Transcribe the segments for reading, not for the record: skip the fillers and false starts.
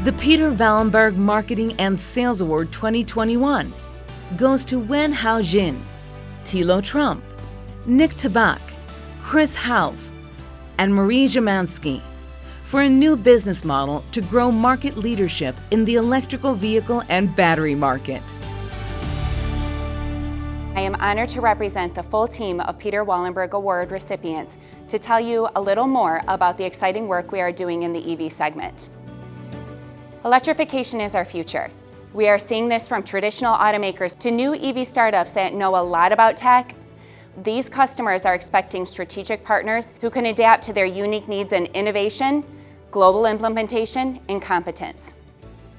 The Peter Wallenberg Marketing and Sales Award 2021 goes to Wen Hao Jin, Tilo Trumpp, Tabak, Chris Hauff, and Szymanski for a new business model to grow market leadership in the electrical vehicle and battery market. I am honored to represent the full team of Peter Wallenberg Award recipients to tell you a little more about the exciting work we are doing in the EV segment. Electrification is our future. We are seeing this from traditional automakers to new EV startups that know a lot about tech. These customers are expecting strategic partners who can adapt to their unique needs in innovation, global implementation, and competence.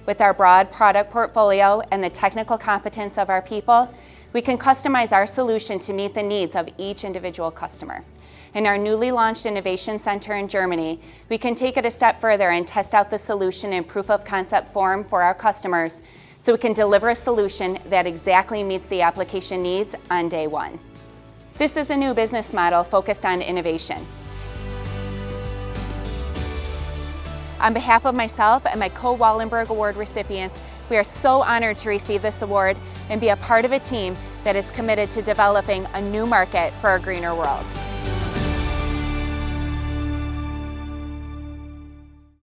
With our broad product portfolio and the technical competence of our people, we can customize our solution to meet the needs of each individual customer. In our newly launched Innovation Center in Germany, we can take it a step further and test out the solution in proof of concept form for our customers so we can deliver a solution that exactly meets the application needs on day one. This is a new business model focused on innovation. On behalf of myself and my co-Wallenberg Award recipients, we are so honored to receive this award and be a part of a team that is committed to developing a new market for a greener world.